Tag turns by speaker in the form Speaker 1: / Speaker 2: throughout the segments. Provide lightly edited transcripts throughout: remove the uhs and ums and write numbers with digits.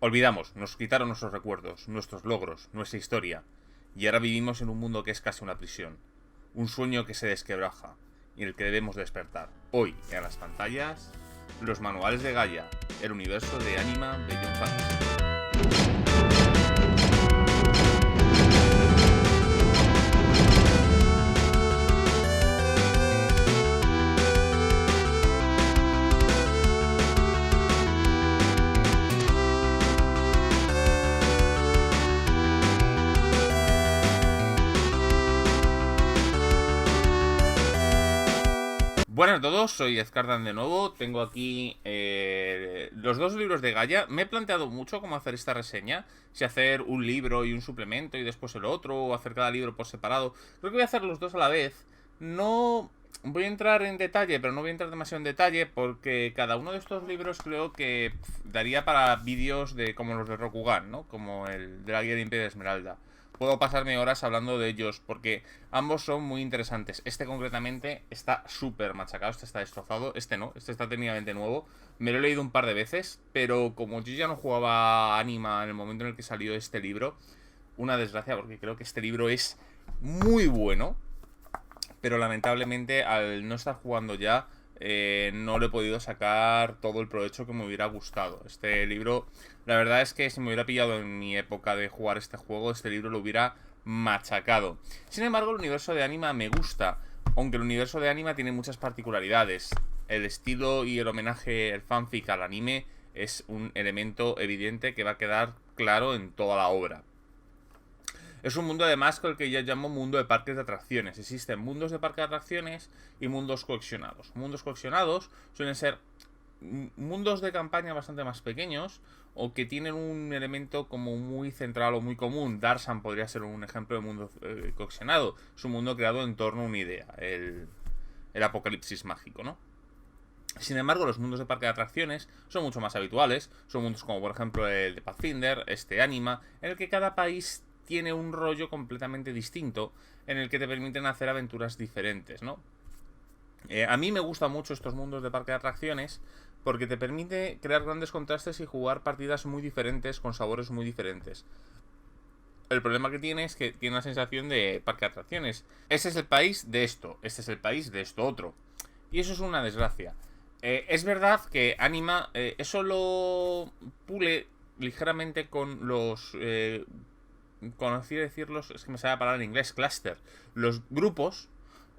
Speaker 1: Olvidamos, nos quitaron nuestros recuerdos, nuestros logros, nuestra historia. Y ahora vivimos en un mundo que es casi una prisión. Un sueño que se desquebraja y en el que debemos despertar. Hoy, en las pantallas, los manuales de Gaia, el universo de Anima Beyond Fantasy. Buenas a todos, soy Ezcardan de nuevo. Tengo aquí los dos libros de Gaia. Me he planteado mucho cómo hacer esta reseña. Si hacer un libro y un suplemento y después el otro, o hacer cada libro por separado. Creo que voy a hacer los dos a la vez. No voy a entrar en detalle, pero no voy a entrar demasiado en detalle porque cada uno de estos libros creo que daría para vídeos de como los de Rokugan, ¿no? Como el de la guía de Imperio de Esmeralda. Puedo pasarme horas hablando de ellos porque ambos son muy interesantes. Este concretamente está súper machacado, este está destrozado. Este no, este está técnicamente nuevo. Me lo he leído un par de veces, pero como yo ya no jugaba Anima en el momento en el que salió este libro, una desgracia porque creo que este libro es muy bueno, pero lamentablemente al no estar jugando ya no le he podido sacar todo el provecho que me hubiera gustado. Este libro, la verdad es que si me hubiera pillado en mi época de jugar este juego, este libro lo hubiera machacado. Sin embargo, el universo de Anima me gusta, aunque el universo de Anima tiene muchas particularidades. El estilo y el homenaje, el fanfic al anime es un elemento evidente que va a quedar claro en toda la obra. Es un mundo además con el que yo llamo mundo de parques de atracciones. Existen mundos de parques de atracciones y mundos coleccionados. Mundos coleccionados suelen ser mundos de campaña bastante más pequeños o que tienen un elemento como muy central o muy común. Darsan podría ser un ejemplo de mundo coleccionado. Es un mundo creado en torno a una idea, el apocalipsis mágico, ¿no? Sin embargo, los mundos de parque de atracciones son mucho más habituales. Son mundos como por ejemplo el de Pathfinder, este Anima, en el que cada país tiene un rollo completamente distinto en el que te permiten hacer aventuras diferentes, ¿no? A mí me gustan mucho estos mundos de parque de atracciones porque te permite crear grandes contrastes y jugar partidas muy diferentes con sabores muy diferentes. El problema que tiene es que tiene una sensación de parque de atracciones. Este es el país de esto, este es el país de esto otro. Y eso es una desgracia. Es verdad que Anima eso lo pule ligeramente con los... conocí decirlos, es que me sale la palabra en inglés, cluster, los grupos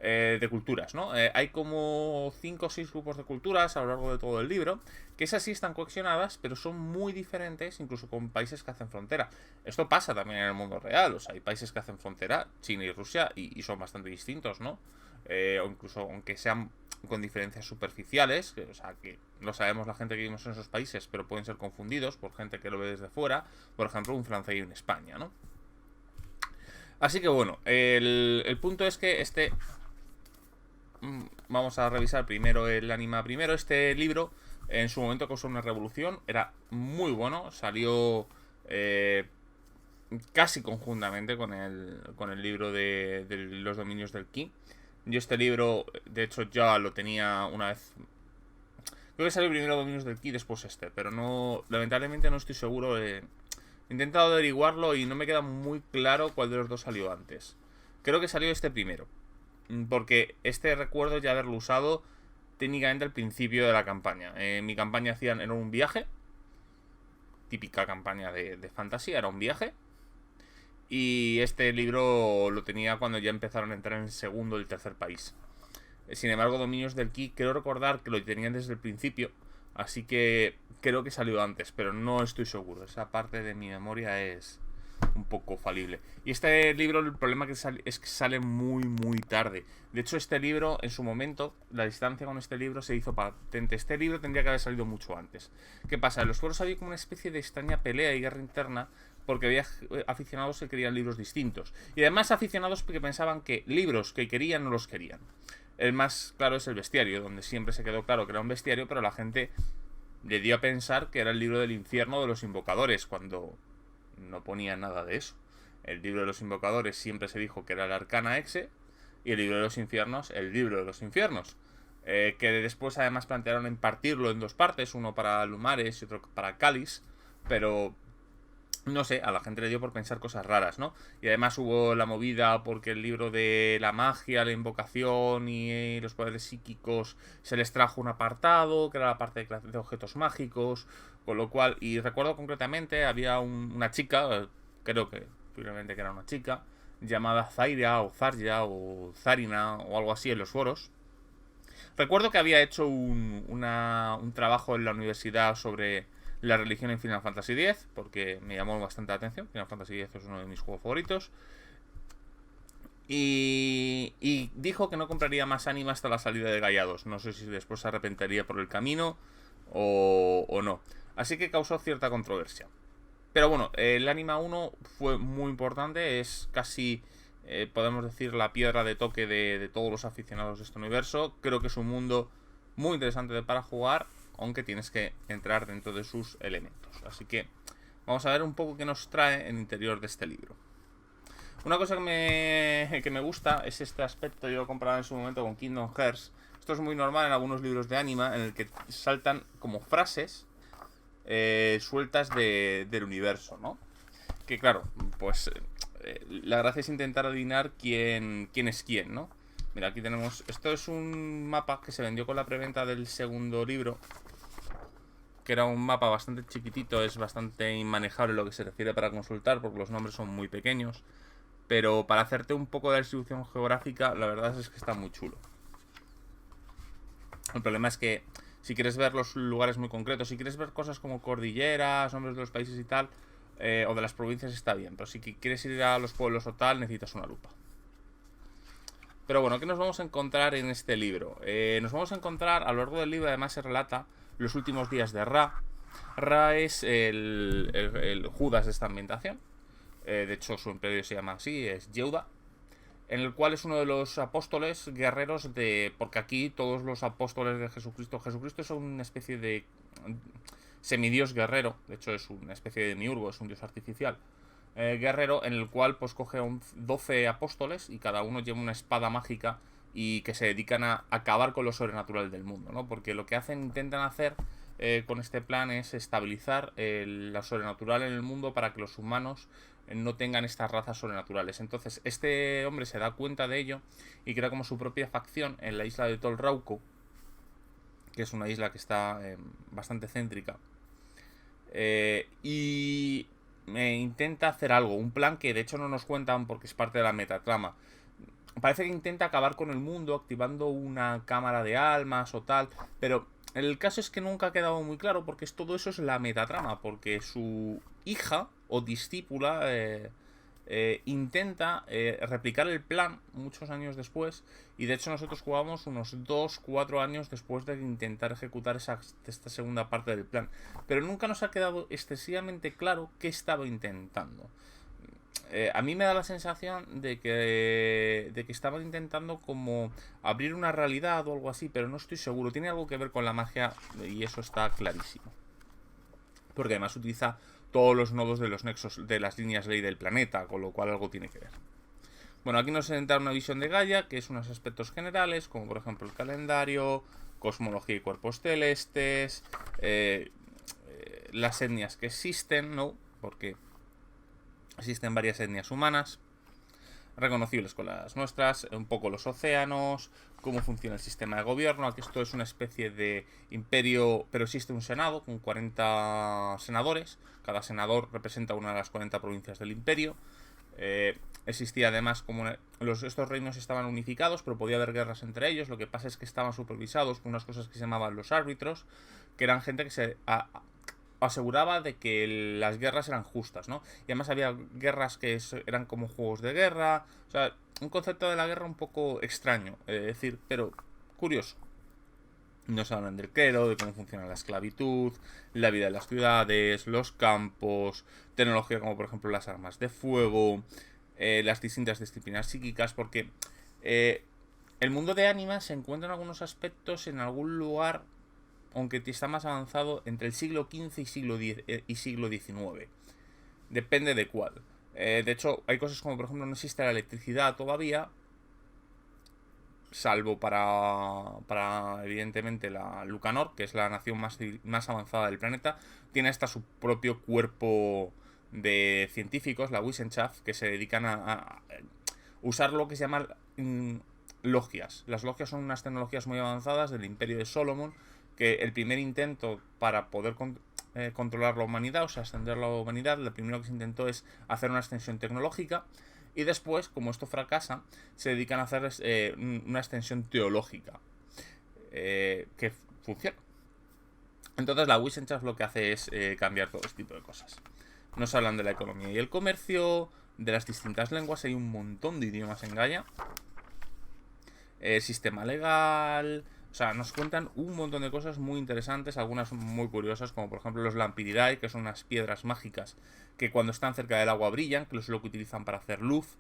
Speaker 1: de culturas, ¿no? Hay como 5 o 6 grupos de culturas a lo largo de todo el libro, que esas sí están cohesionadas, pero son muy diferentes, incluso con países que hacen frontera. Esto pasa también en el mundo real, o sea, hay países que hacen frontera, China y Rusia, y son bastante distintos, ¿no? O incluso, aunque sean con diferencias superficiales, o sea, que lo sabemos la gente que vivimos en esos países, pero pueden ser confundidos por gente que lo ve desde fuera, por ejemplo, un francés y un España, ¿no? Así que bueno, el punto es que vamos a revisar primero el Anima primero. Este libro en su momento causó una revolución, era muy bueno, salió casi conjuntamente con el libro de los dominios del Ki. Yo este libro, de hecho, ya lo tenía una vez. Creo que salió primero Dominios del Ki, después este, pero no, lamentablemente no estoy seguro. He intentado averiguarlo y no me queda muy claro cuál de los dos salió antes. Creo que salió este primero, porque este recuerdo ya haberlo usado técnicamente al principio de la campaña. Mi campaña era un viaje, típica campaña de fantasía, era un viaje. Y este libro lo tenía cuando ya empezaron a entrar en el segundo y el tercer país. Sin embargo, Dominios del Ki, creo recordar que lo tenían desde el principio. Así que creo que salió antes, pero no estoy seguro. Esa parte de mi memoria es un poco falible. Y este libro, el problema es que sale muy, muy tarde. De hecho, este libro, en su momento, la distancia con este libro se hizo patente. Este libro tendría que haber salido mucho antes. ¿Qué pasa? En los foros había como una especie de extraña pelea y guerra interna porque había aficionados que querían libros distintos. Y además aficionados que pensaban que libros que querían no los querían. El más claro es el bestiario, donde siempre se quedó claro que era un bestiario, pero la gente le dio a pensar que era el libro del infierno de los invocadores, cuando no ponía nada de eso. El libro de los invocadores siempre se dijo que era el Arcana Exe, y el libro de los infiernos, el libro de los infiernos. Que después además plantearon en partirlo en dos partes, uno para Lumares y otro para Cáliz, pero no sé, a la gente le dio por pensar cosas raras, ¿no? Y además hubo la movida porque el libro de la magia, la invocación y los poderes psíquicos se les trajo un apartado, que era la parte de objetos mágicos, con lo cual, y recuerdo concretamente, había una chica, creo que probablemente que era una chica, llamada Zaira o Zarya o Zarina o algo así en los foros. Recuerdo que había hecho un trabajo en la universidad sobre la religión en Final Fantasy X, porque me llamó bastante la atención. Final Fantasy X es uno de mis juegos favoritos. Y dijo que no compraría más anime hasta la salida de Gaia 2. No sé si después se arrepentiría por el camino o no. Así que causó cierta controversia. Pero bueno, el Anima 1 fue muy importante. Es casi, podemos decir, la piedra de toque de todos los aficionados de este universo. Creo que es un mundo muy interesante para jugar, aunque tienes que entrar dentro de sus elementos. Así que vamos a ver un poco qué nos trae el interior de este libro. Una cosa que me gusta es este aspecto. Yo lo comparaba en su momento con Kingdom Hearts. Esto es muy normal en algunos libros de anima, en el que saltan como frases sueltas del universo, ¿no? Que claro, pues la gracia es intentar adivinar quién es quién, ¿no? Mira, aquí tenemos... Esto es un mapa que se vendió con la preventa del segundo libro, que era un mapa bastante chiquitito, es bastante inmanejable lo que se refiere para consultar, porque los nombres son muy pequeños. Pero para hacerte un poco de distribución geográfica, la verdad es que está muy chulo. El problema es que si quieres ver los lugares muy concretos, si quieres ver cosas como cordilleras, nombres de los países y tal, o de las provincias, está bien. Pero si quieres ir a los pueblos o tal, necesitas una lupa. Pero bueno, ¿qué nos vamos a encontrar en este libro? Nos vamos a encontrar, a lo largo del libro además se relata los últimos días de Ra. Ra es el Judas de esta ambientación. De hecho, su imperio se llama así, es Yehuda. En el cual es uno de los apóstoles guerreros de... Porque aquí todos los apóstoles de Jesucristo... Jesucristo es una especie de semidios guerrero. De hecho, es una especie de miurgo, es un dios artificial. Guerrero en el cual pues coge a 12 apóstoles y cada uno lleva una espada mágica y que se dedican a acabar con lo sobrenatural del mundo, ¿no? Porque lo que intentan hacer con este plan es estabilizar lo sobrenatural en el mundo para que los humanos no tengan estas razas sobrenaturales. Entonces este hombre se da cuenta de ello y crea como su propia facción en la isla de Tol Rauco, que es una isla que está bastante céntrica, y intenta hacer algo, un plan que de hecho no nos cuentan porque es parte de la metatrama. Parece que intenta acabar con el mundo activando una cámara de almas o tal, pero el caso es que nunca ha quedado muy claro porque todo eso es la metatrama, porque su hija o discípula intenta replicar el plan muchos años después, y de hecho nosotros jugamos unos 2-4 años después de intentar ejecutar esta segunda parte del plan, pero nunca nos ha quedado excesivamente claro qué estaba intentando. A mí me da la sensación de que estaban intentando como abrir una realidad o algo así, pero no estoy seguro. Tiene algo que ver con la magia y eso está clarísimo. Porque además utiliza todos los nodos de los nexos de las líneas ley del planeta, con lo cual algo tiene que ver. Bueno, aquí nos entra una visión de Gaia, que es unos aspectos generales, como por ejemplo el calendario, cosmología y cuerpos celestes, las etnias que existen, ¿no? Porque existen varias etnias humanas reconocibles con las nuestras, un poco los océanos, cómo funciona el sistema de gobierno. Aquí esto es una especie de imperio, pero existe un senado con 40 senadores. Cada senador representa una de las 40 provincias del imperio. Existía además como estos reinos estaban unificados, pero podía haber guerras entre ellos. Lo que pasa es que estaban supervisados por unas cosas que se llamaban los árbitros, que eran gente que se aseguraba de que las guerras eran justas, ¿no? Y además había guerras que eran como juegos de guerra. O sea, un concepto de la guerra un poco extraño, decir, pero curioso. Nos hablan del clero, de cómo funciona la esclavitud, la vida de las ciudades, los campos, tecnología como por ejemplo las armas de fuego, las distintas disciplinas psíquicas, porque el mundo de Anima se encuentra en algunos aspectos en algún lugar, aunque está más avanzado, entre el siglo XV y siglo XIX. Depende de cuál. De hecho, hay cosas como, por ejemplo, no existe la electricidad todavía, salvo para evidentemente la Lucanor, que es la nación más avanzada del planeta, tiene hasta su propio cuerpo de científicos, la Wissenschaft, que se dedican a usar lo que se llama logias. Las logias son unas tecnologías muy avanzadas del Imperio de Solomon, que el primer intento para poder controlar la humanidad, o sea, extender la humanidad, lo primero que se intentó es hacer una extensión tecnológica, y después, como esto fracasa, se dedican a hacer una extensión teológica, que funciona. Entonces la Wissenschaft lo que hace es cambiar todo este tipo de cosas. Nos hablan de la economía y el comercio, de las distintas lenguas, hay un montón de idiomas en Gaia, sistema legal, o sea, nos cuentan un montón de cosas muy interesantes, algunas muy curiosas, como por ejemplo los Lampiridae, que son unas piedras mágicas que cuando están cerca del agua brillan, que es lo que utilizan para hacer luz.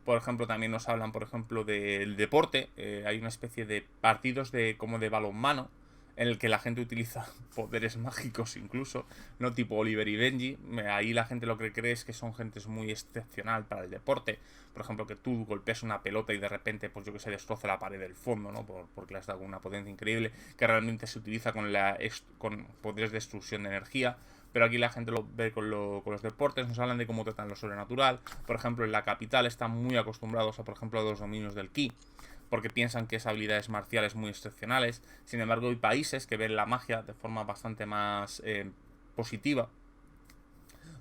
Speaker 1: Por ejemplo, también nos hablan, por ejemplo, del deporte. Hay una especie de partidos como de balonmano, en el que la gente utiliza poderes mágicos incluso, no tipo Oliver y Benji. Ahí la gente lo que cree es que son gentes muy excepcional para el deporte. Por ejemplo, que tú golpeas una pelota y de repente, pues yo que sé, destroza la pared del fondo, ¿no? Porque le has dado una potencia increíble, que realmente se utiliza con poderes de extrusión de energía. Pero aquí la gente lo ve con los deportes, nos hablan de cómo tratan lo sobrenatural. Por ejemplo, en la capital están muy acostumbrados a, por ejemplo, a los dominios del ki, porque piensan que es habilidades marciales muy excepcionales. Sin embargo, hay países que ven la magia de forma bastante más positiva.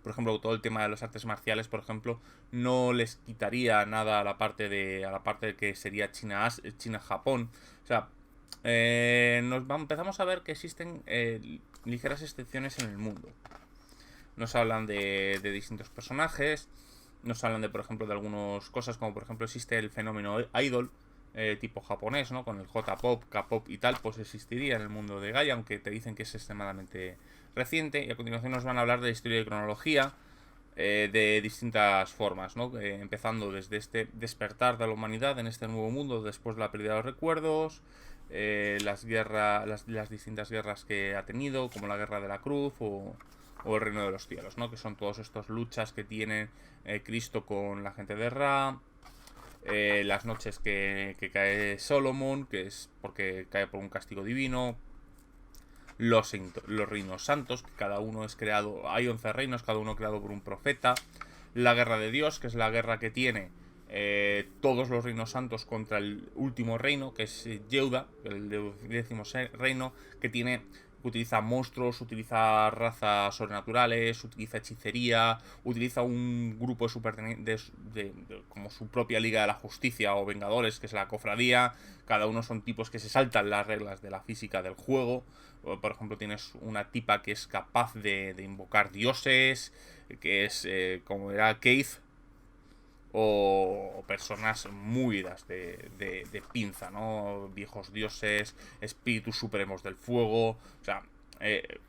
Speaker 1: Por ejemplo, todo el tema de las artes marciales, por ejemplo, no les quitaría nada a la parte de que sería China-Japón. O sea, empezamos a ver que existen ligeras excepciones en el mundo. Nos hablan de distintos personajes, nos hablan de, por ejemplo, de algunas cosas, como por ejemplo existe el fenómeno idol, tipo japonés, ¿no? Con el J-pop, K-pop y tal, pues existiría en el mundo de Gaia, aunque te dicen que es extremadamente reciente. Y a continuación nos van a hablar de historia y cronología, de distintas formas, ¿no? Empezando desde este despertar de la humanidad en este nuevo mundo después de la pérdida de los recuerdos, las distintas guerras que ha tenido, como la Guerra de la Cruz o el Reino de los Cielos, ¿no? Que son todas estas luchas que tiene Cristo con la gente de Ra, las noches que cae Solomon, que es porque cae por un castigo divino, los reinos santos, que cada uno es creado, hay 11 reinos, cada uno creado por un profeta, la guerra de Dios, que es la guerra que tiene todos los reinos santos contra el último reino, que es Yehuda, el 10º reino, que utiliza monstruos, utiliza razas sobrenaturales, utiliza hechicería, utiliza un grupo como su propia Liga de la Justicia o Vengadores, que es la cofradía. Cada uno son tipos que se saltan las reglas de la física del juego. Por ejemplo, tienes una tipa que es capaz de invocar dioses, que es como era Keith, o personas muy de pinza, ¿no? Viejos dioses, espíritus supremos del fuego, o sea,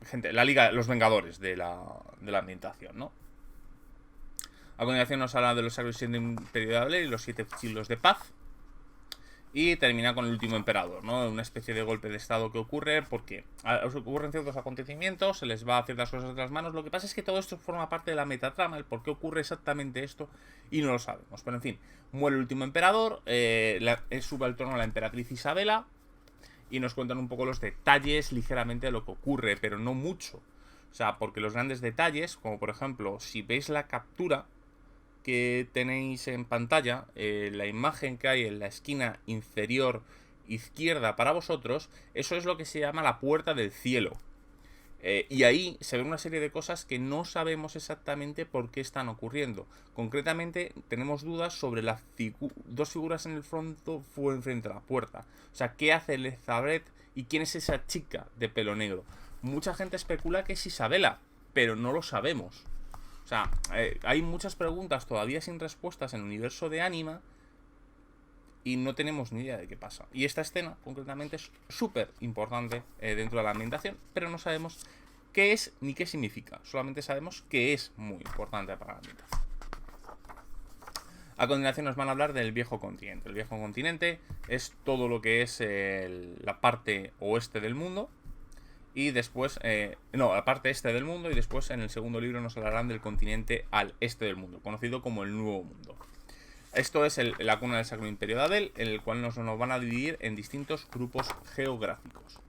Speaker 1: gente, la liga, los vengadores de la ambientación, ¿no? A continuación nos habla de los Sacros Imperio de Abel y los 7 siglos de paz. Y termina con el último emperador, ¿no? Una especie de golpe de estado que ocurre porque ocurren ciertos acontecimientos, se les va a ciertas cosas de las manos. Lo que pasa es que todo esto forma parte de la metatrama, el por qué ocurre exactamente esto, y no lo sabemos. Pero en fin, muere el último emperador, sube al trono la emperatriz Isabela, y nos cuentan un poco los detalles ligeramente de lo que ocurre, pero no mucho. O sea, porque los grandes detalles, como por ejemplo, si veis la captura que tenéis en pantalla, la imagen que hay en la esquina inferior izquierda para vosotros, eso es lo que se llama la puerta del cielo. Y ahí se ven una serie de cosas que no sabemos exactamente por qué están ocurriendo. Concretamente, tenemos dudas sobre las dos figuras en el fondo frente a la puerta. O sea, ¿qué hace Elizabeth y quién es esa chica de pelo negro? Mucha gente especula que es Isabela, pero no lo sabemos. O sea, hay muchas preguntas todavía sin respuestas en el universo de Anima y no tenemos ni idea de qué pasa. Y esta escena, concretamente, es súper importante dentro de la ambientación, pero no sabemos qué es ni qué significa. Solamente sabemos que es muy importante para la ambientación. A continuación nos van a hablar del Viejo Continente. El Viejo Continente es todo lo que es la parte oeste del mundo. Y después, la parte este del mundo, y después en el segundo libro nos hablarán del continente al este del mundo, conocido como el Nuevo Mundo. Esto es la cuna del Sacro Imperio de Adel, en el cual nos van a dividir en distintos grupos geográficos.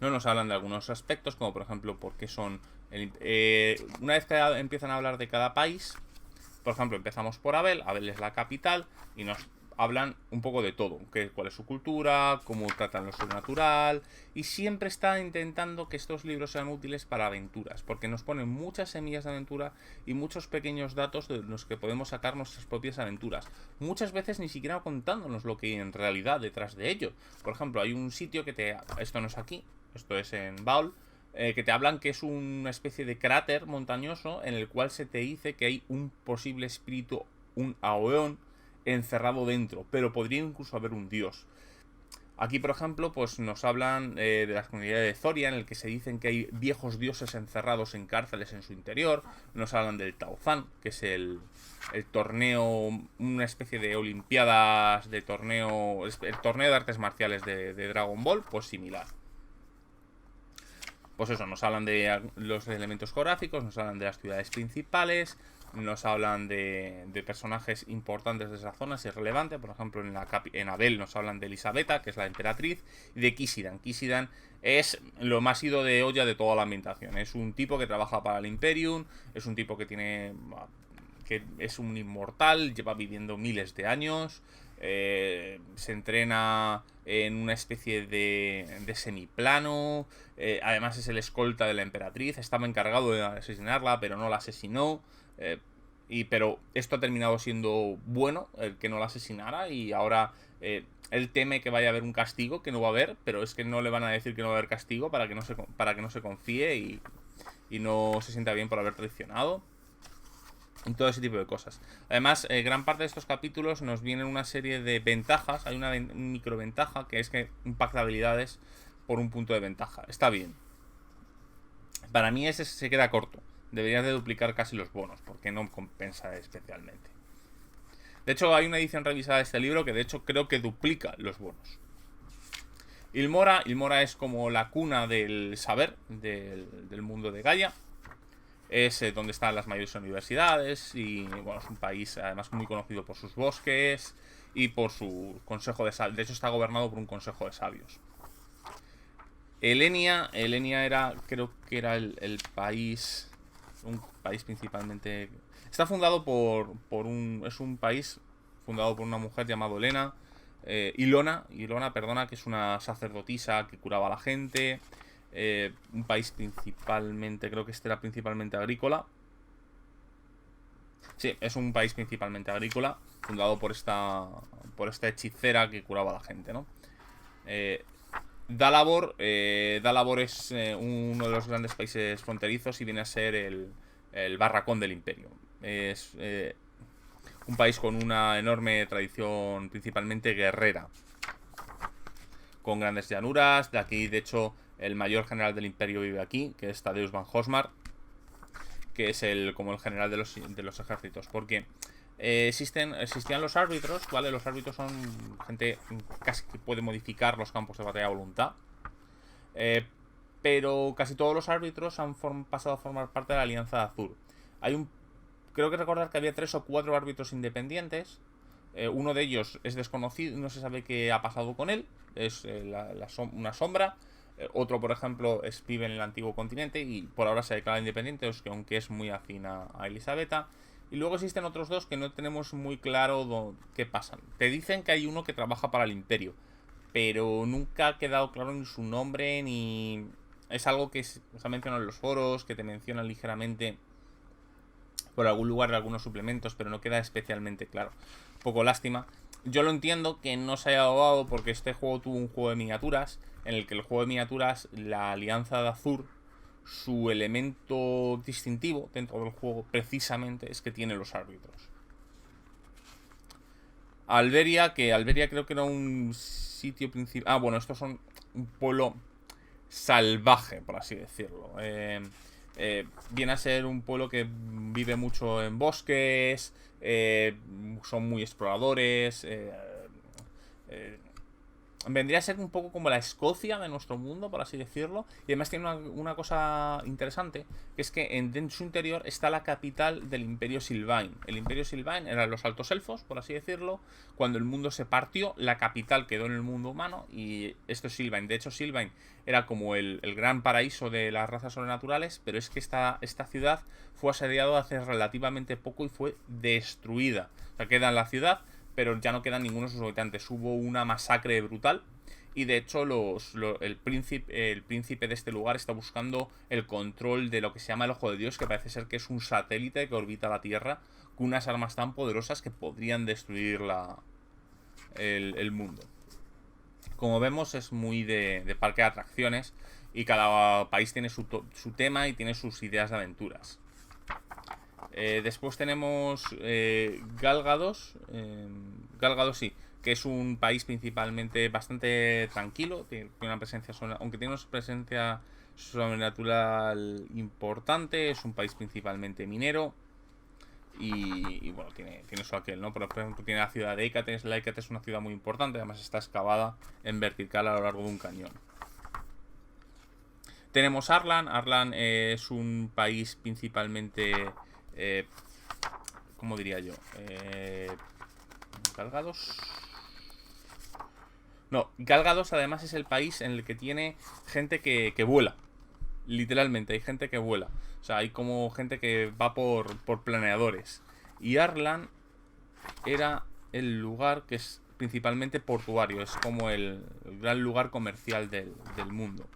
Speaker 1: No nos hablan de algunos aspectos, como por ejemplo por qué son... una vez que empiezan a hablar de cada país, por ejemplo, empezamos por Abel. Abel es la capital y nos hablan un poco de todo, cuál es su cultura, cómo tratan lo sobrenatural, y siempre está intentando que estos libros sean útiles para aventuras, porque nos ponen muchas semillas de aventura y muchos pequeños datos de los que podemos sacar nuestras propias aventuras, muchas veces ni siquiera contándonos lo que hay en realidad detrás de ello. Por ejemplo, hay un sitio que esto no es aquí, esto es en Baul, que te hablan que es una especie de cráter montañoso en el cual se te dice que hay un posible espíritu, un Aoeon, encerrado dentro, pero podría incluso haber un dios. Aquí, por ejemplo, pues nos hablan de las comunidades de Zoria, en el que se dicen que hay viejos dioses encerrados en cárceles en su interior. Nos hablan del Taozan, que es el torneo, una especie de olimpiadas de torneo, el torneo de artes marciales de Dragon Ball, pues similar. Pues eso, nos hablan de los elementos geográficos, nos hablan de las ciudades principales, nos hablan de personajes importantes de esa zona, si es relevante. Por ejemplo, en Abel nos hablan de Elisabetta, que es la emperatriz, y de Kisidan. Kisidan es lo más ido de olla de toda la ambientación. Es un tipo que trabaja para el Imperium, es un tipo que es un inmortal, lleva viviendo miles de años. Se entrena en una especie de semiplano. Además es el escolta de la emperatriz. Estaba encargado de asesinarla, pero no la asesinó. Pero esto ha terminado siendo bueno, el que no la asesinara. Y ahora él teme que vaya a haber un castigo, que no va a haber. Pero es que no le van a decir que no va a haber castigo para que no se confíe y no se sienta bien por haber traicionado. Y todo ese tipo de cosas. Además, gran parte de estos capítulos nos vienen una serie de ventajas. Hay una microventaja, que es que impacta habilidades por un punto de ventaja. Está bien. Para mí ese se queda corto. Deberías de duplicar casi los bonos, porque no compensa especialmente. De hecho, hay una edición revisada de este libro que de hecho creo que duplica los bonos. Ilmora es como la cuna del saber del mundo de Gaia. Es donde están las mayores universidades y bueno, es un país además muy conocido por sus bosques y por su consejo de sabios. De hecho está gobernado por un consejo de sabios. Elenia creo que era el país, un país principalmente... Está fundado es un país fundado por una mujer llamada Ilona, perdona, que es una sacerdotisa que curaba a la gente. Un país principalmente, creo que este era principalmente agrícola. Sí, es un país principalmente agrícola, fundado por esta hechicera que curaba a la gente, ¿no? Dalabor es uno de los grandes países fronterizos y viene a ser el barracón del imperio. Es un país con una enorme tradición principalmente guerrera, con grandes llanuras. De aquí, de hecho, el mayor general del imperio vive aquí, que es Tadeusz van Hosmar, que es como el general de los ejércitos. Porque existían los árbitros, ¿vale? Los árbitros son gente casi que puede modificar los campos de batalla a voluntad. Pero casi todos los árbitros han pasado a formar parte de la Alianza Azul. Creo que recordar que había 3 o 4 árbitros independientes. Uno de ellos es desconocido, no se sabe qué ha pasado con él. Es una sombra. Otro, por ejemplo, vive en el antiguo continente y por ahora se declara independiente, aunque es muy afín a Elisabetta. Y luego existen otros dos que no tenemos muy claro qué pasan. Te dicen que hay uno que trabaja para el imperio, pero nunca ha quedado claro ni su nombre, ni... Es algo que se ha mencionado en los foros, que te mencionan ligeramente por algún lugar de algunos suplementos, pero no queda especialmente claro. Poco lástima. Yo lo entiendo que no se haya dado porque este juego tuvo un juego de miniaturas, en el que el juego de miniaturas, la Alianza de Azur, su elemento distintivo dentro del juego precisamente es que tiene los árbitros. Alberia creo que era un sitio principal. Ah, bueno, estos son un pueblo salvaje, por así decirlo. Viene a ser un pueblo que vive mucho en bosques, son muy exploradores, vendría a ser un poco como la Escocia de nuestro mundo, por así decirlo. Y además tiene una cosa interesante, que es que en su interior está la capital del Imperio Silvain. El Imperio Silvain eran los altos elfos, por así decirlo. Cuando el mundo se partió, la capital quedó en el mundo humano y esto es Silvain. De hecho, Silvain era como el gran paraíso de las razas sobrenaturales, pero es que esta ciudad fue asediada hace relativamente poco y fue destruida. O sea, queda en la ciudad, pero ya no quedan ninguno de sus habitantes. Hubo una masacre brutal y de hecho el príncipe de este lugar está buscando el control de lo que se llama el Ojo de Dios, que parece ser que es un satélite que orbita la Tierra con unas armas tan poderosas que podrían destruir el mundo. Como vemos, es muy de parque de atracciones y cada país tiene su tema y tiene sus ideas de aventuras. Después tenemos Gálgados. Gálgados sí, que es un país principalmente bastante tranquilo. Tiene una presencia, aunque tiene una presencia sobrenatural importante. Es un país principalmente minero. Y bueno, tiene eso aquel, ¿no? Por ejemplo, tiene la ciudad de Écates. La Écates es una ciudad muy importante. Además está excavada en vertical a lo largo de un cañón. Tenemos Arlan. Arlan es un país principalmente... ¿cómo diría yo? Gálgados. No, Gálgados además es el país en el que tiene gente que vuela. Literalmente, hay gente que vuela. O sea, hay como gente que va por planeadores. Y Arlan era el lugar que es principalmente portuario. Es como el gran lugar comercial del mundo.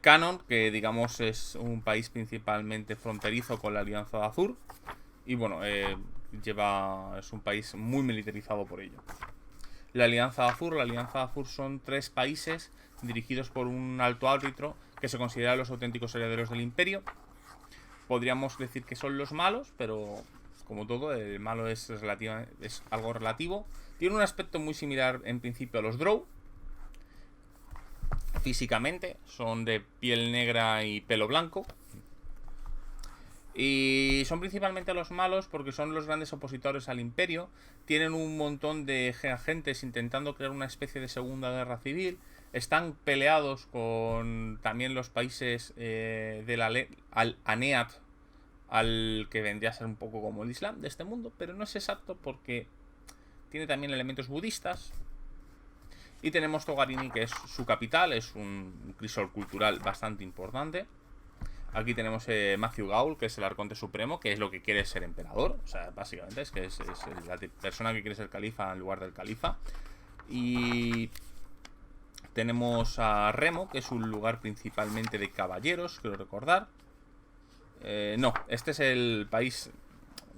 Speaker 1: Canon, que digamos es un país principalmente fronterizo con la Alianza de Azur. Y bueno, es un país muy militarizado por ello. La Alianza de Azur son 3 países dirigidos por un alto árbitro que se consideran los auténticos herederos del imperio. Podríamos decir que son los malos, pero como todo, el malo es algo relativo. Tiene un aspecto muy similar en principio a los Drow. Físicamente son de piel negra y pelo blanco. Y son principalmente los malos porque son los grandes opositores al imperio. Tienen un montón de agentes intentando crear una especie de segunda guerra civil. Están peleados con también los países de la Aneat, al que vendría a ser un poco como el Islam de este mundo, pero no es exacto porque tiene también elementos budistas. Y tenemos Togarini, que es su capital, es un crisol cultural bastante importante. Aquí tenemos Matthew Gaul, que es el arconte supremo, que es lo que quiere ser emperador. O sea, básicamente es que es la persona que quiere ser califa en lugar del califa. Y tenemos a Remo, que es un lugar principalmente de caballeros, quiero recordar. No, este es el país,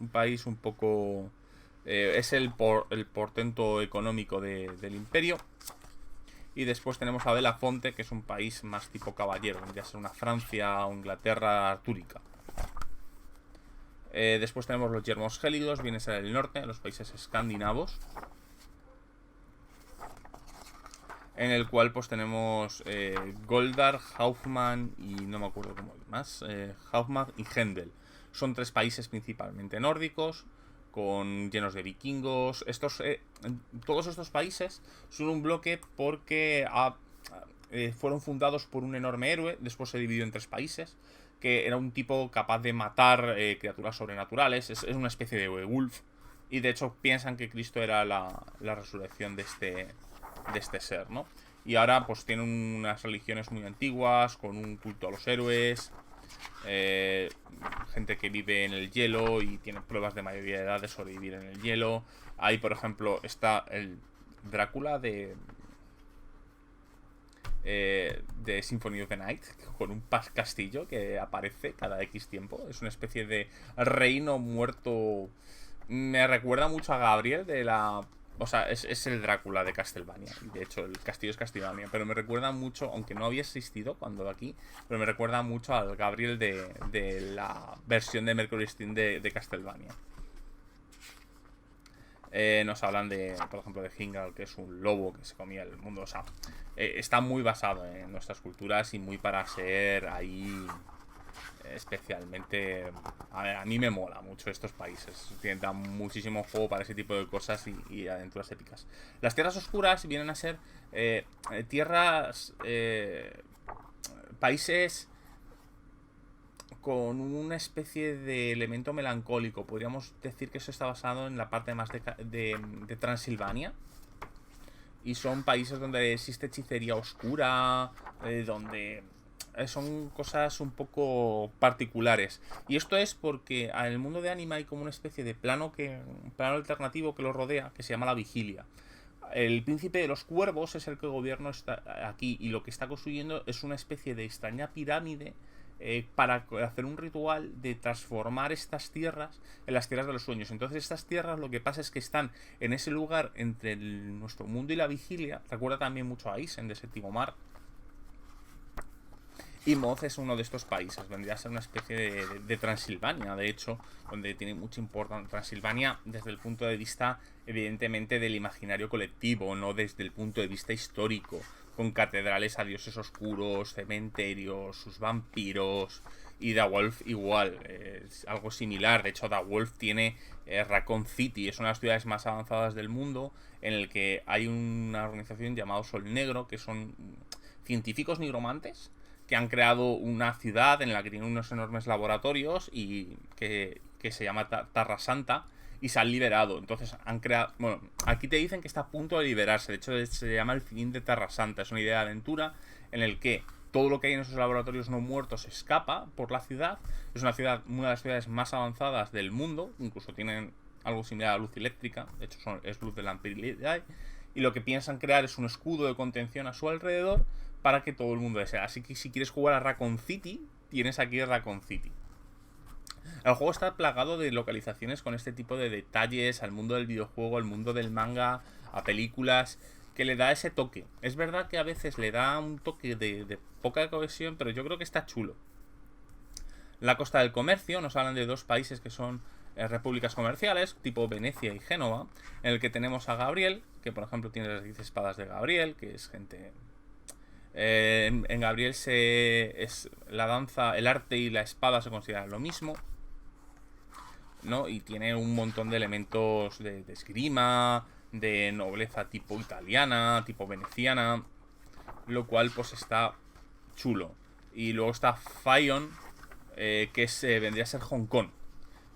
Speaker 1: un país un poco... es el portento económico del imperio. Y después tenemos a Belafonte, que es un país más tipo caballero, vendría a ser una Francia o Inglaterra artúrica. Después tenemos los yermos gélidos, viene a ser el norte, los países escandinavos. En el cual pues tenemos Goldar, Hauffmann y no me acuerdo cómo más, Hauffmann y Hendel. Son 3 países principalmente nórdicos, llenos de vikingos. Todos estos países son un bloque porque fueron fundados por un enorme héroe. Después se dividió en 3 países, que era un tipo capaz de matar criaturas sobrenaturales. Es una especie de Beowulf. Y de hecho piensan que Cristo era la resurrección de este ser, ¿no? Y ahora pues tienen unas religiones muy antiguas, con un culto a los héroes. Gente que vive en el hielo y tiene pruebas de mayoría de edad de sobrevivir en el hielo. Ahí, por ejemplo, está el Drácula de Symphony of the Night, con un castillo que aparece cada X tiempo. Es una especie de reino muerto. Me recuerda mucho a Gabriel de la... O sea, es el Drácula de Castlevania. De hecho, el castillo es Castlevania. Pero me recuerda mucho, aunque no había existido cuando aquí, pero me recuerda mucho al Gabriel de la versión de Mercury Steam de Castlevania. Nos hablan por ejemplo, de Hingal, que es un lobo que se comía el mundo. O sea, está muy basado en nuestras culturas y muy para ser ahí especialmente... A mí me mola mucho estos países. Dan muchísimo juego para ese tipo de cosas y aventuras épicas. Las tierras oscuras vienen a ser tierras... países con una especie de elemento melancólico. Podríamos decir que eso está basado en la parte más de Transilvania. Y son países donde existe hechicería oscura, donde son cosas un poco particulares. Y esto es porque en el mundo de anime hay como una especie de un plano alternativo que lo rodea, que se llama la Vigilia. El príncipe de los cuervos es el que gobierna aquí, y lo que está construyendo es una especie de extraña pirámide para hacer un ritual de transformar estas tierras en las tierras de los sueños. Entonces estas tierras, lo que pasa es que están en ese lugar entre nuestro mundo y la Vigilia. Recuerda también mucho a Isen de Séptimo Mar. Y Moz es uno de estos países, vendría a ser una especie de Transilvania, de hecho, donde tiene mucha importancia Transilvania desde el punto de vista, evidentemente, del imaginario colectivo, no desde el punto de vista histórico, con catedrales a dioses oscuros, cementerios, sus vampiros, y Da Wolf igual, es algo similar. De hecho, Da Wolf tiene Raccoon City, es una de las ciudades más avanzadas del mundo, en el que hay una organización llamada Sol Negro, que son científicos nigromantes, que han creado una ciudad en la que tienen unos enormes laboratorios y que se llama Terra Santa, y se han liberado. Entonces han creado... Bueno, aquí te dicen que está a punto de liberarse. De hecho, se llama el fin de Terra Santa. Es una idea de aventura en el que todo lo que hay en esos laboratorios no muertos escapa por la ciudad. Es una de las ciudades más avanzadas del mundo. Incluso tienen algo similar a luz eléctrica. De hecho, es luz de la amperidad. Y lo que piensan crear es un escudo de contención a su alrededor para que todo el mundo desea. Así que si quieres jugar a Raccoon City, tienes aquí Raccoon City. El juego está plagado de localizaciones con este tipo de detalles al mundo del videojuego, al mundo del manga, a películas, que le da ese toque. Es verdad que a veces le da un toque de poca cohesión, pero yo creo que está chulo. La Costa del Comercio, nos hablan de dos países que son repúblicas comerciales, tipo Venecia y Génova, en el que tenemos a Gabriel, que por ejemplo tiene las 10 espadas de Gabriel, que es gente... en Gabriel es la danza, el arte y la espada se consideran lo mismo, ¿no? Y tiene un montón de elementos de esgrima, de nobleza tipo italiana, tipo veneciana, lo cual pues está chulo. Y luego está Faion, que vendría a ser Hong Kong.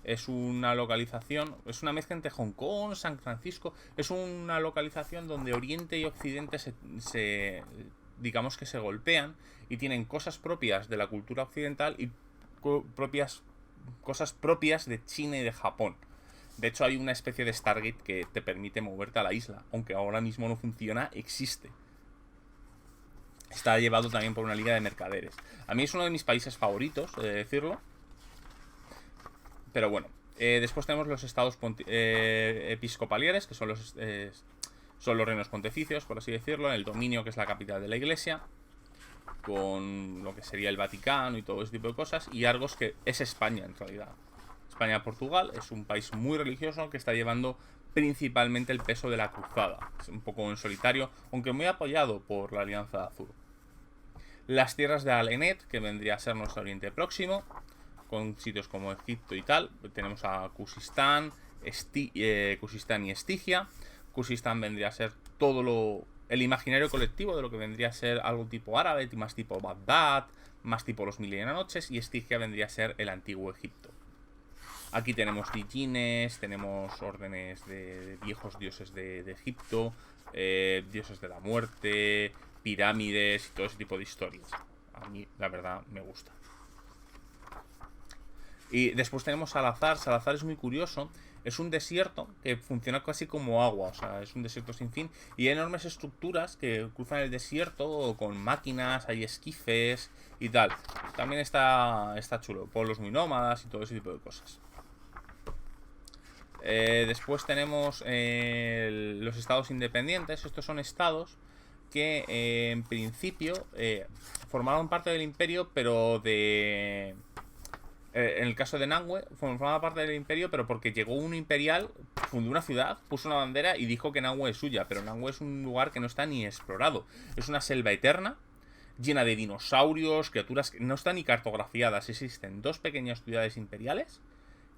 Speaker 1: Es una localización, es una mezcla entre Hong Kong, San Francisco. Es una localización donde Oriente y Occidente digamos que se golpean y tienen cosas propias de la cultura occidental y cosas propias de China y de Japón. De hecho, hay una especie de Stargate que te permite moverte a la isla, aunque ahora mismo no funciona, existe. Está llevado también por una liga de mercaderes. A mí es uno de mis países favoritos, he de decirlo. Pero bueno, después tenemos los estados episcopaliares, que son los reinos pontificios, por así decirlo, en el dominio, que es la capital de la iglesia, con lo que sería el Vaticano y todo ese tipo de cosas, y Argos, que es España en realidad. España-Portugal es un país muy religioso que está llevando principalmente el peso de la cruzada. Es un poco en solitario, aunque muy apoyado por la Alianza Azul. Las tierras de Alenet, que vendría a ser nuestro Oriente Próximo, con sitios como Egipto y tal. Tenemos a Khuzistán y Estigia. Khuzistán vendría a ser todo el imaginario colectivo de lo que vendría a ser algo tipo árabe, más tipo Bagdad, más tipo los Mil y una Noches, y Estigia vendría a ser el antiguo Egipto. Aquí tenemos dijines, tenemos órdenes de viejos dioses de Egipto, dioses de la muerte, pirámides y todo ese tipo de historias. A mí, la verdad, me gusta. Y después tenemos Salazar. Salazar es muy curioso. Es un desierto que funciona casi como agua. O sea, es un desierto sin fin. Y hay enormes estructuras que cruzan el desierto con máquinas, hay esquifes y tal. También está chulo. Pueblos muy nómadas y todo ese tipo de cosas. Después tenemos los estados independientes. Estos son estados que en principio formaron parte del imperio, pero en el caso de Nangüe, formaba parte del imperio, pero porque llegó un imperial, fundó una ciudad, puso una bandera y dijo que Nangüe es suya. Pero Nangüe es un lugar que no está ni explorado. Es una selva eterna llena de dinosaurios, criaturas que no están ni cartografiadas. Existen 2 pequeñas ciudades imperiales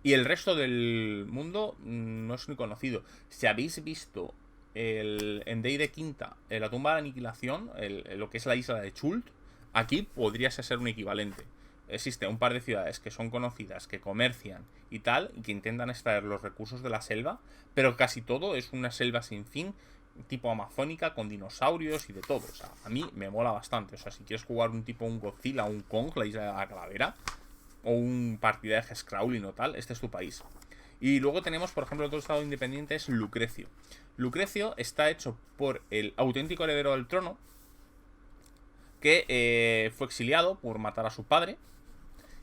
Speaker 1: y el resto del mundo no es ni conocido. Si habéis visto en Day de Quinta, la tumba de la aniquilación, lo que es la isla de Chult, aquí podría ser un equivalente. Existe un par de ciudades que son conocidas, que comercian y tal, y que intentan extraer los recursos de la selva, pero casi todo es una selva sin fin, tipo amazónica, con dinosaurios y de todo. O sea, a mí me mola bastante. O sea, si quieres jugar un Godzilla o un Kong, la isla de la calavera, o un partidaje Scrawling o tal, este es tu país. Y luego tenemos, por ejemplo, otro estado independiente es Lucrecio. Lucrecio está hecho por el auténtico heredero del trono, que fue exiliado por matar a su padre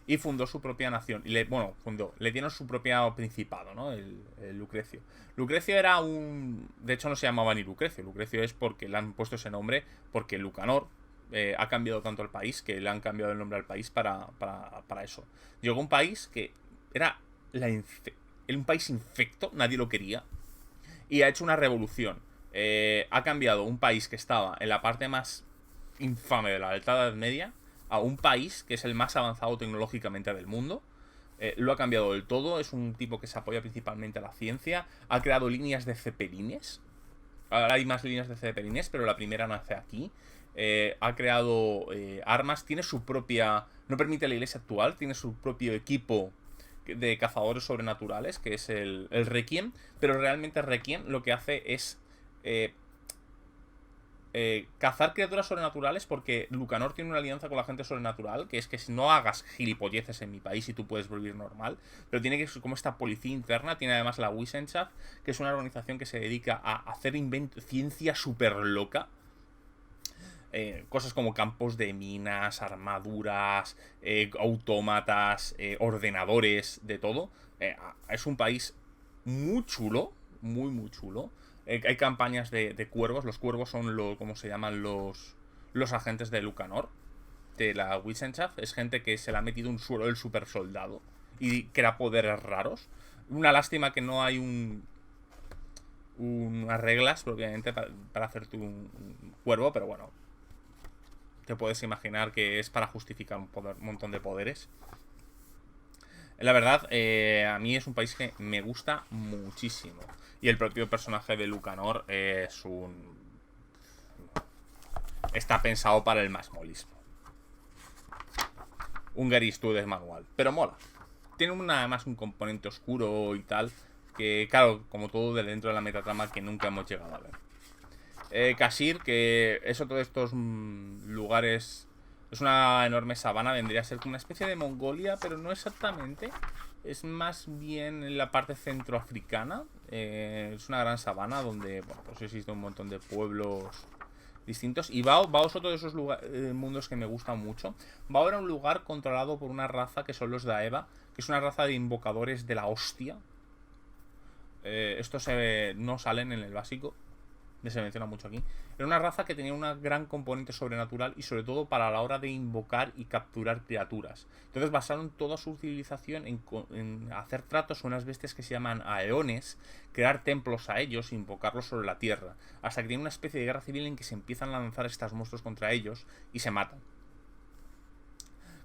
Speaker 1: y fundó su propia nación. Y le dieron su propio principado, ¿no? El Lucrecio. Lucrecio era un... De hecho, no se llamaba ni Lucrecio. Lucrecio es porque le han puesto ese nombre, porque Lucanor ha cambiado tanto el país que le han cambiado el nombre al país para eso. Llegó un país que era un país infecto, nadie lo quería, y ha hecho una revolución. Ha cambiado un país que estaba en la parte más infame de la Alta Edad Media a un país que es el más avanzado tecnológicamente del mundo. Lo ha cambiado del todo. Es un tipo que se apoya principalmente a la ciencia. Ha creado líneas de cepelines. Ahora hay más líneas de cepelines, pero la primera nace aquí. Ha creado armas. Tiene su propia... No permite la iglesia actual. Tiene su propio equipo de cazadores sobrenaturales, que es el Requiem. Pero realmente Requiem lo que hace es... cazar criaturas sobrenaturales, porque Lucanor tiene una alianza con la gente sobrenatural, que es que si no hagas gilipolleces en mi país y tú puedes vivir normal, pero tiene que, como esta policía interna, tiene además la Wissenschaft, que es una organización que se dedica a hacer ciencia súper loca. Cosas como campos de minas, armaduras, autómatas, ordenadores, de todo. Es un país muy chulo, muy muy chulo. Hay campañas de cuervos. Los cuervos son ¿cómo se llaman? Los agentes de Lucanor, de la Wissenschaft. Es gente que se le ha metido un suelo del super soldado y crea poderes raros. Una lástima que no hay unas reglas, obviamente, para hacerte un cuervo, pero bueno, te puedes imaginar que es para justificar un montón de poderes. La verdad, a mí es un país que me gusta muchísimo. Y el propio personaje de Lucanor es está pensado para el masmolismo. Un Gary Studes manual. Pero mola. Tiene además un componente oscuro y tal, que claro, como todo de dentro de la metatrama que nunca hemos llegado a ver. Kashir, que es otro de estos lugares... Es una enorme sabana, vendría a ser como una especie de Mongolia, pero no exactamente. Es más bien en la parte centroafricana. Es una gran sabana donde, bueno, pues existe un montón de pueblos distintos. Y Bao es otro de esos mundos que me gustan mucho. Bao era un lugar controlado por una raza que son los Daeva, que es una raza de invocadores de la hostia. Estos no salen en el básico, se menciona mucho aquí. Era una raza que tenía una gran componente sobrenatural y sobre todo para la hora de invocar y capturar criaturas. Entonces basaron toda su civilización en hacer tratos con unas bestias que se llaman aeones, crear templos a ellos e invocarlos sobre la tierra, hasta que tiene una especie de guerra civil en que se empiezan a lanzar estos monstruos contra ellos y se matan.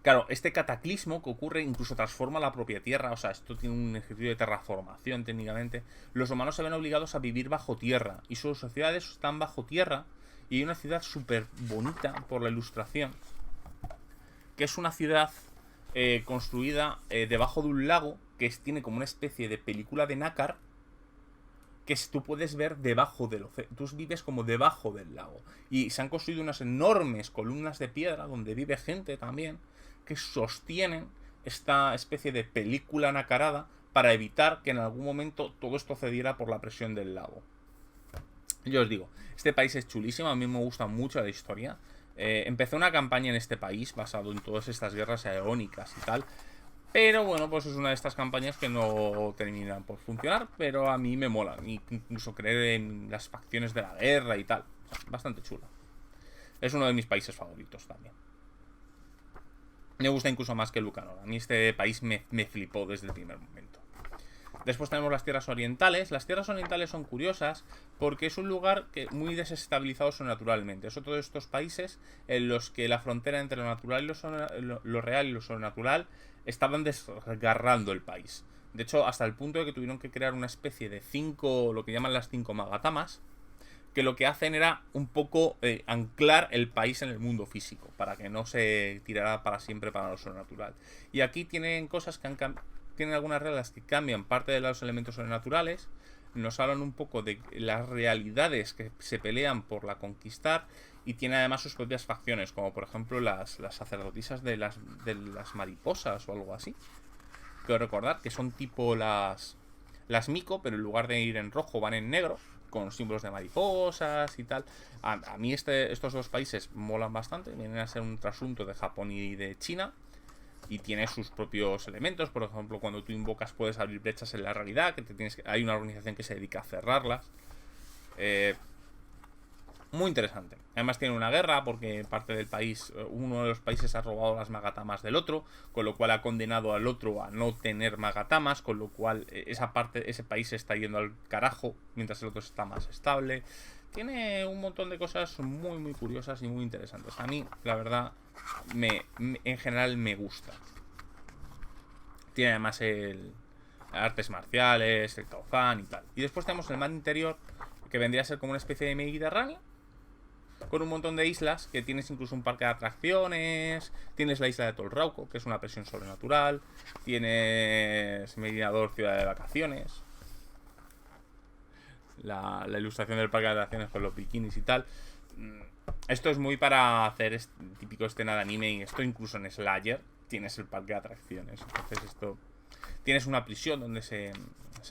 Speaker 1: Claro, este cataclismo que ocurre incluso transforma la propia tierra. O sea, esto tiene un ejercicio de terraformación técnicamente. Los humanos se ven obligados a vivir bajo tierra y sus sociedades están bajo tierra. Y hay una ciudad súper bonita por la ilustración, que es una ciudad construida debajo de un lago, que tiene como una especie de película de nácar, que tú puedes ver debajo del océano. Tú vives como debajo del lago. Y se han construido unas enormes columnas de piedra donde vive gente también, que sostienen esta especie de película nacarada para evitar que en algún momento todo esto cediera por la presión del lago. Yo os digo, este país es chulísimo, a mí me gusta mucho la historia. Empecé una campaña en este país basado en todas estas guerras eónicas y tal. Pero bueno, pues es una de estas campañas que no terminan por funcionar, pero a mí me mola. Incluso creer en las facciones de la guerra y tal. O sea, bastante chulo. Es uno de mis países favoritos también. Me gusta incluso más que Lucanor. A mí este país me flipó desde el primer momento. Después tenemos las tierras orientales. Las tierras orientales son curiosas porque es un lugar que muy desestabilizado sobrenaturalmente. Son todos estos países en los que la frontera entre lo natural y lo real y lo sobrenatural estaban desgarrando el país. De hecho, hasta el punto de que tuvieron que crear una especie de 5, lo que llaman las 5 magatamas, que lo que hacen era un poco anclar el país en el mundo físico, para que no se tirara para siempre para lo sobrenatural. Y aquí tienen cosas que tienen algunas reglas que cambian parte de los elementos sobrenaturales, nos hablan un poco de las realidades que se pelean por la conquistar, y tiene además sus propias facciones, como por ejemplo las sacerdotisas de las mariposas o algo así. Quiero recordar que son tipo las Miko, pero en lugar de ir en rojo van en negro, con símbolos de mariposas y tal. A mí estos dos países molan bastante, vienen a ser un trasunto de Japón y de China, y tiene sus propios elementos. Por ejemplo, cuando tú invocas puedes abrir brechas en la realidad, hay una organización que se dedica a cerrarlas. Muy interesante. Además tiene una guerra porque parte del país, uno de los países ha robado las magatamas del otro, con lo cual ha condenado al otro a no tener magatamas, con lo cual ese país se está yendo al carajo, mientras el otro está más estable. Tiene un montón de cosas muy muy curiosas y muy interesantes. A mí, la verdad, en general me gusta. Tiene además artes marciales, el Taozan y tal. Y después tenemos el mar interior, que vendría a ser como una especie de Mediterráneo, con un montón de islas, que tienes incluso un parque de atracciones, tienes la isla de Tolrauco, que es una presión sobrenatural, tienes Mediador, ciudad de vacaciones, la ilustración del parque de atracciones con los bikinis y tal. Esto es muy para hacer típico escena de anime, y esto incluso en Slayer tienes el parque de atracciones. Entonces esto, tienes una prisión donde se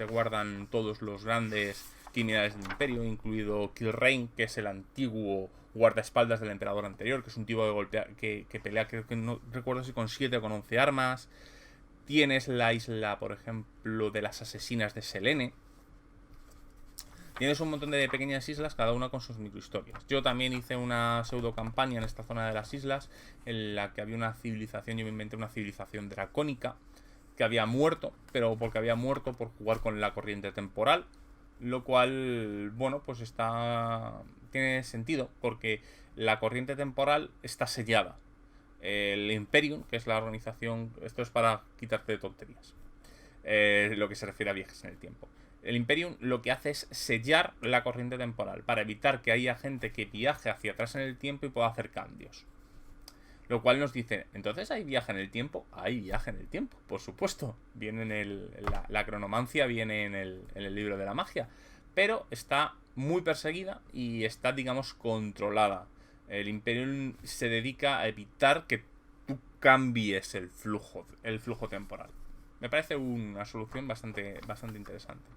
Speaker 1: guardan todos los grandes criminales del imperio, incluido Kilrain, que es el antiguo guardaespaldas del emperador anterior, que es un tipo de golpea, que pelea, creo que no recuerdo si con 7 o con 11 armas. Tienes la isla, por ejemplo, de las asesinas de Selene. Tienes un montón de pequeñas islas, cada una con sus microhistorias. Yo también hice una pseudo campaña en esta zona de las islas, en la que había una civilización, yo me inventé una civilización dracónica, que había muerto, pero porque había muerto por jugar con la corriente temporal. Lo cual, bueno, pues tiene sentido, porque la corriente temporal está sellada. El Imperium, que es la organización, esto es para quitarte de tonterías, lo que se refiere a viajes en el tiempo. El Imperium lo que hace es sellar la corriente temporal para evitar que haya gente que viaje hacia atrás en el tiempo y pueda hacer cambios. Lo cual nos dice, ¿entonces hay viaje en el tiempo? Hay viaje en el tiempo, por supuesto. Viene en la cronomancia, viene en el libro de la magia. Pero está muy perseguida y está, digamos, controlada. El Imperium se dedica a evitar que tú cambies el flujo temporal. Me parece una solución bastante interesante.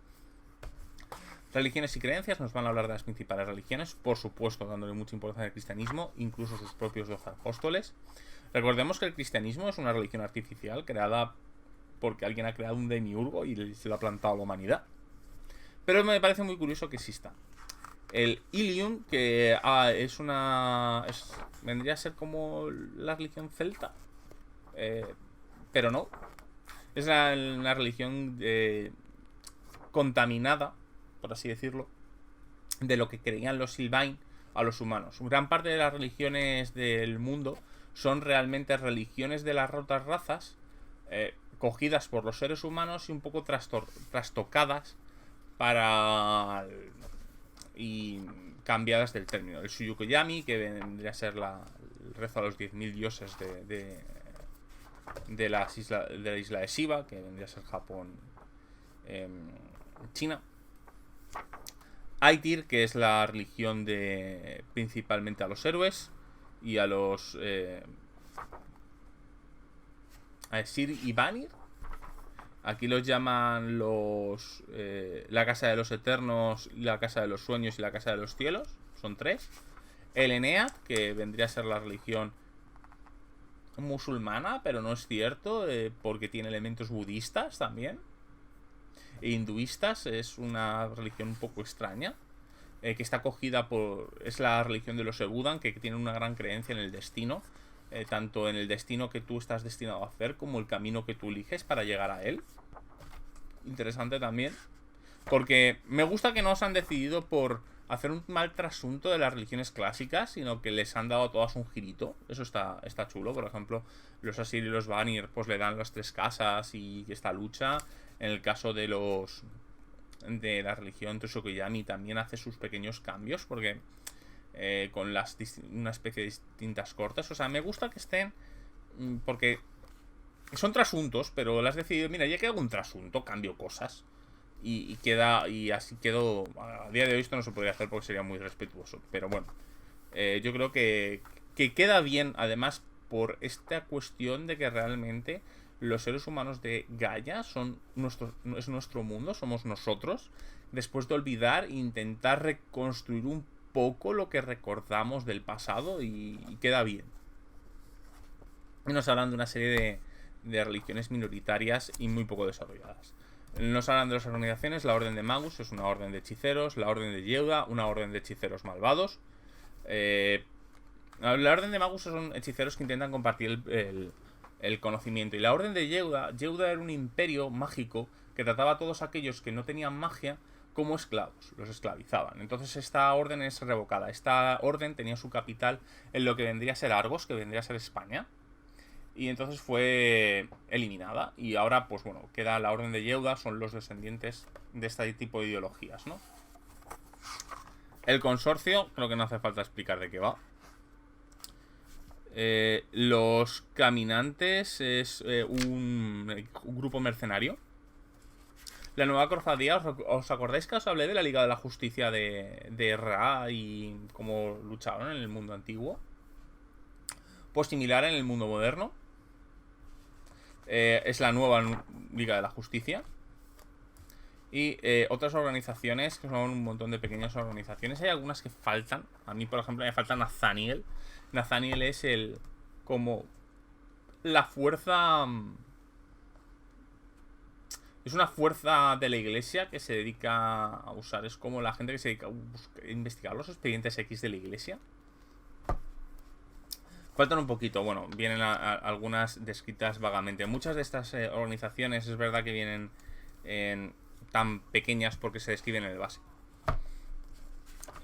Speaker 1: Religiones y creencias, nos van a hablar de las principales religiones, por supuesto dándole mucha importancia al cristianismo, incluso sus propios 12 apóstoles. Recordemos que el cristianismo es una religión artificial creada porque alguien ha creado un demiurgo y se lo ha plantado a la humanidad. Pero me parece muy curioso que exista. El Ilium, que vendría a ser como la religión celta, pero no. Es una religión contaminada, por así decirlo, de lo que creían los Sylvain a los humanos. Gran parte de las religiones del mundo son realmente religiones de las otras razas, cogidas por los seres humanos y un poco trastocadas y cambiadas del término. El Suyukoyami, que vendría a ser el rezo a los 10.000 dioses de la isla de Shiva, que vendría a ser Japón, China. Aitir, que es la religión de principalmente a los héroes y a los Sir y Vanir. Aquí los llaman la casa de los eternos, la casa de los sueños y la casa de los cielos. Son 3. El Enea, que vendría a ser la religión musulmana, pero no es cierto, porque tiene elementos budistas también e hinduistas. Es una religión un poco extraña, que está cogida es la religión de los Ebudan, que tienen una gran creencia en el destino, tanto en el destino que tú estás destinado a hacer como el camino que tú eliges para llegar a él. interesante también. Porque me gusta que no se han decidido por hacer un mal trasunto de las religiones clásicas, sino que les han dado a todas un girito. Eso está chulo. Por ejemplo, los Asir y los Vanir pues le dan las tres casas y esta lucha. En el caso de la religión Toshokoyami también hace sus pequeños cambios, porque con una especie de distintas cortes. O sea, me gusta que estén, porque son trasuntos, pero las has decidido, mira, ya que hago un trasunto, cambio cosas. Y así quedó. A día de hoy esto no se podría hacer porque sería muy respetuoso. Pero bueno, yo creo que queda bien, además, por esta cuestión de que realmente los seres humanos de Gaia es nuestro mundo, somos nosotros. Después de olvidar, intentar reconstruir un poco lo que recordamos del pasado y queda bien. Y nos hablan de una serie de religiones minoritarias y muy poco desarrolladas. Nos hablan de las organizaciones. La Orden de Magus es una orden de hechiceros. La Orden de Yeuda, una orden de hechiceros malvados. La Orden de Magus son hechiceros que intentan compartir el conocimiento. Y la Orden de Yeuda era un imperio mágico que trataba a todos aquellos que no tenían magia como esclavos. Los esclavizaban. Entonces esta orden es revocada. Esta orden tenía su capital en lo que vendría a ser Argos, que vendría a ser España. Y entonces fue eliminada. Y ahora, pues bueno, queda la Orden de Yeuda. Son los descendientes de este tipo de ideologías, ¿no? El consorcio, creo que no hace falta explicar de qué va. Los caminantes es un grupo mercenario. La nueva cofradía, ¿os acordáis que os hablé de la Liga de la Justicia de Ra y cómo lucharon en el mundo antiguo? Pues similar en el mundo moderno. Es la nueva Liga de la Justicia. Y otras organizaciones, que son un montón de pequeñas organizaciones. Hay algunas que faltan. A mí, por ejemplo, me falta Nathaniel. Nathaniel es como la fuerza. Es una fuerza de la iglesia que se dedica a usar. Es como la gente que se dedica a investigar los expedientes X de la iglesia. Faltan un poquito, bueno, vienen algunas descritas vagamente. Muchas de estas organizaciones es verdad que vienen tan pequeñas porque se describen en el base.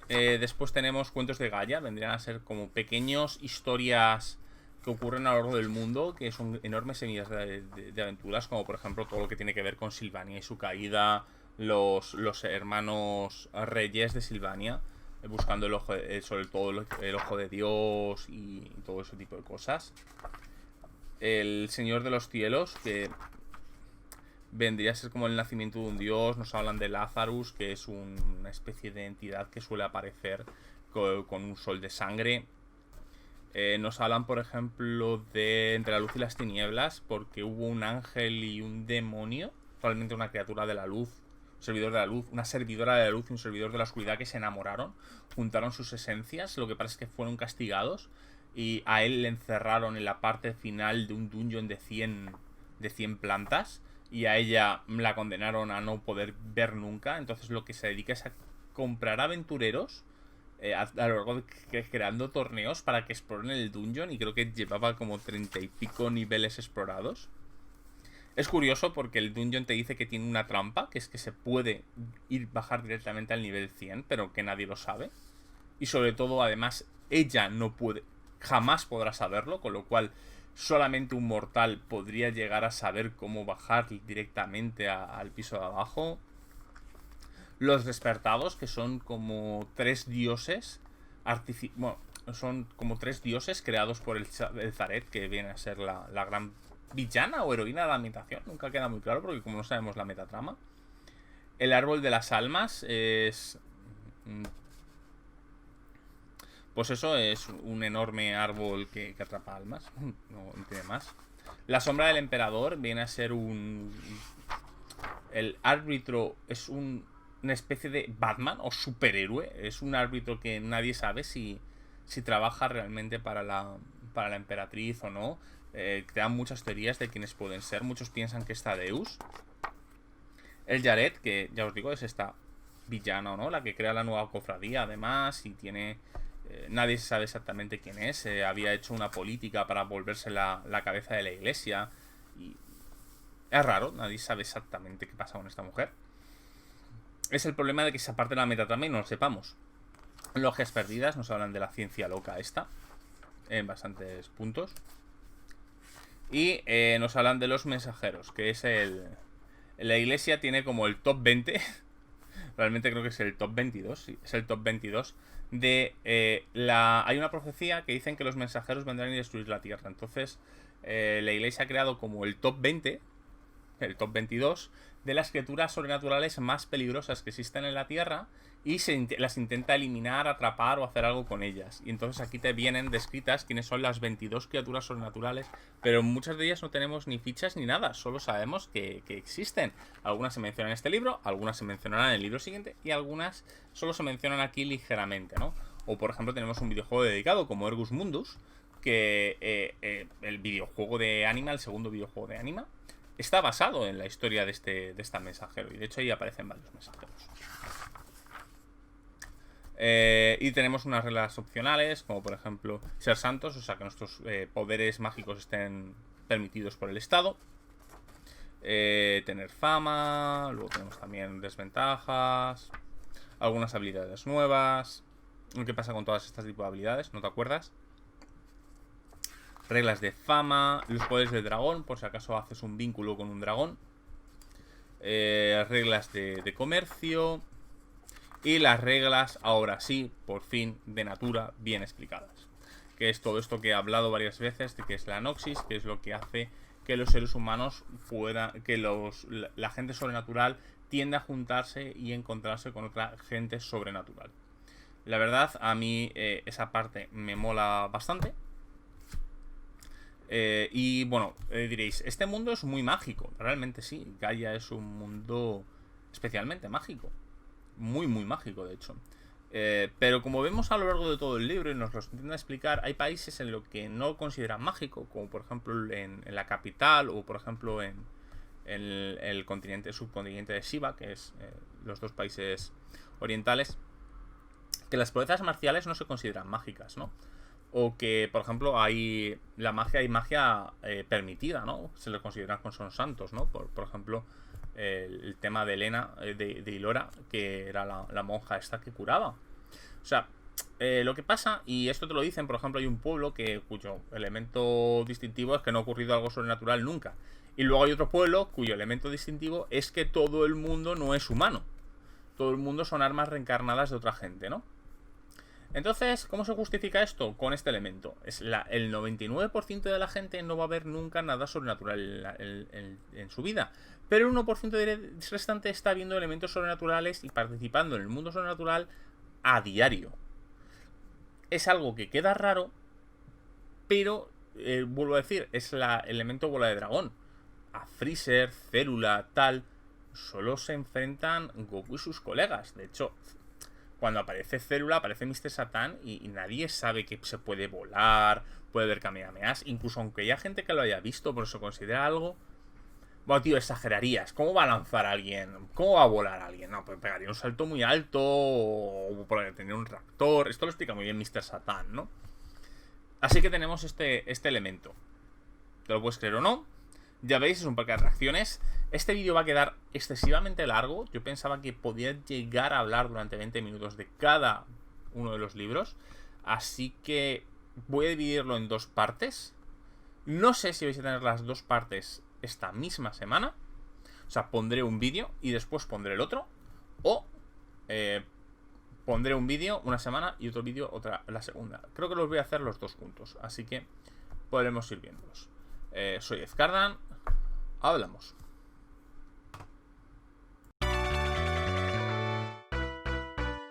Speaker 1: Después tenemos cuentos de Gaia, vendrían a ser como pequeños historias que ocurren a lo largo del mundo, que son enormes semillas de aventuras, como por ejemplo todo lo que tiene que ver con Silvania y su caída, los hermanos reyes de Silvania, buscando el ojo sobre todo el ojo de Dios y todo ese tipo de cosas. El Señor de los Cielos, que vendría a ser como el nacimiento de un dios. Nos hablan de Lazarus, que es una especie de entidad que suele aparecer con un sol de sangre. Nos hablan, por ejemplo, de Entre la luz y las tinieblas, porque hubo un ángel y un demonio, probablemente una criatura de la luz, servidor de la luz, una servidora de la luz y un servidor de la oscuridad, que se enamoraron, juntaron sus esencias. Lo que pasa es que fueron castigados y a él le encerraron en la parte final de un dungeon de 100 plantas, y a ella la condenaron a no poder ver nunca. Entonces lo que se dedica es a comprar aventureros a lo largo de creando torneos para que exploren el dungeon, y creo que llevaba como 30 y pico niveles explorados. Es curioso porque el dungeon te dice que tiene una trampa, que es que se puede bajar directamente al nivel 100, pero que nadie lo sabe. Y sobre todo, además, ella no puede, jamás podrá saberlo, con lo cual solamente un mortal podría llegar a saber cómo bajar directamente al piso de abajo. Los despertados, que son como 3 dioses bueno, son como 3 dioses creados por el Zaret, que viene a ser la gran villana o heroína de la ambientación. Nunca queda muy claro porque como no sabemos la metatrama. El árbol de las almas es... pues eso, es un enorme árbol que atrapa almas. No tiene más. La sombra del emperador viene a ser el árbitro es una especie de Batman o superhéroe. Es un árbitro que nadie sabe si trabaja realmente para la emperatriz o no. Te dan muchas teorías de quiénes pueden ser. Muchos piensan que es Thaddeus. El Jared, que ya os digo, es esta villana o no, la que crea la nueva cofradía además, y tiene... nadie sabe exactamente quién es. Había hecho una política para volverse la cabeza de la iglesia. Y Es raro, nadie sabe exactamente qué pasa con esta mujer. Es el problema de que esa parte de la meta también no lo sepamos. Logias perdidas nos hablan de la ciencia loca esta, en bastantes puntos. Y nos hablan de los mensajeros, que es la iglesia tiene como el top 20. Realmente creo que es el top 22, sí, es el top 22 de hay una profecía que dicen que los mensajeros vendrán y destruir la tierra. Entonces la iglesia ha creado como el top 20, el top 22 de las criaturas sobrenaturales más peligrosas que existen en la tierra, y las intenta eliminar, atrapar o hacer algo con ellas. Y entonces aquí te vienen descritas quiénes son las 22 criaturas sobrenaturales, pero muchas de ellas no tenemos ni fichas ni nada, solo sabemos que existen. Algunas se mencionan en este libro, algunas se mencionarán en el libro siguiente, y algunas solo se mencionan aquí ligeramente, ¿no? O por ejemplo tenemos un videojuego dedicado como Ergus Mundus, que el videojuego de Anima, el segundo videojuego de Anima, está basado en la historia de esta mensajero, y de hecho ahí aparecen varios mensajeros. Y tenemos unas reglas opcionales, como por ejemplo ser santos, o sea que nuestros poderes mágicos estén permitidos por el Estado. Tener fama, luego tenemos también desventajas, algunas habilidades nuevas. ¿Qué pasa con todas estas tipos de habilidades? ¿No te acuerdas? Reglas de fama, los poderes del dragón, por si acaso haces un vínculo con un dragón. Reglas de comercio. Y las reglas, ahora sí, por fin, de Natura, bien explicadas. Que es todo esto que he hablado varias veces, de que es la Noxis, que es lo que hace que los seres humanos puedan, que la gente sobrenatural tienda a juntarse y encontrarse con otra gente sobrenatural. La verdad, a mí esa parte me mola bastante. Y bueno, diréis, este mundo es muy mágico. Realmente sí, Gaia es un mundo especialmente mágico. Muy, muy mágico, de hecho. Pero como vemos a lo largo de todo el libro y nos lo intentan explicar, hay países en los que no lo consideran mágico, como por ejemplo en la capital, o por ejemplo en el subcontinente de Shiva, que es los dos países orientales, que las proezas marciales no se consideran mágicas, ¿no? O que, por ejemplo, hay magia permitida, ¿no? Se lo consideran con son santos, ¿no? Por ejemplo, el tema de Helena, de Ilora, que era la monja esta que curaba. O sea, lo que pasa, y esto te lo dicen, por ejemplo, hay un pueblo cuyo elemento distintivo es que no ha ocurrido algo sobrenatural nunca. Y luego hay otro pueblo cuyo elemento distintivo es que todo el mundo no es humano. Todo el mundo son almas reencarnadas de otra gente, ¿no? Entonces, ¿cómo se justifica esto? Con este elemento. El 99% de la gente no va a ver nunca nada sobrenatural en su vida. Pero el 1% restante está viendo elementos sobrenaturales y participando en el mundo sobrenatural a diario. Es algo que queda raro, pero, vuelvo a decir, es el elemento bola de dragón. A Freezer, Célula, tal, solo se enfrentan Goku y sus colegas. De hecho, cuando aparece Célula, aparece Mr. Satan y nadie sabe que se puede volar, puede ver Kamehamehas. Incluso aunque haya gente que lo haya visto, por eso considera algo. Bueno, tío, exagerarías. ¿Cómo va a lanzar a alguien? ¿Cómo va a volar a alguien? No, pues pegaría un salto muy alto, o tener un reactor. Esto lo explica muy bien Mr. Satan, ¿no? Así que tenemos este elemento. ¿Te lo puedes creer o no? Ya veis, es un parque de atracciones. Este vídeo va a quedar excesivamente largo. Yo pensaba que podía llegar a hablar durante 20 minutos de cada uno de los libros. Así que voy a dividirlo en dos partes. No sé si vais a tener las dos partes esta misma semana. O sea, pondré un vídeo y después pondré el otro. O pondré un vídeo una semana y otro vídeo la segunda. Creo que los voy a hacer los dos juntos. Así que podremos ir viéndolos. Soy Ezcardan. Hablamos.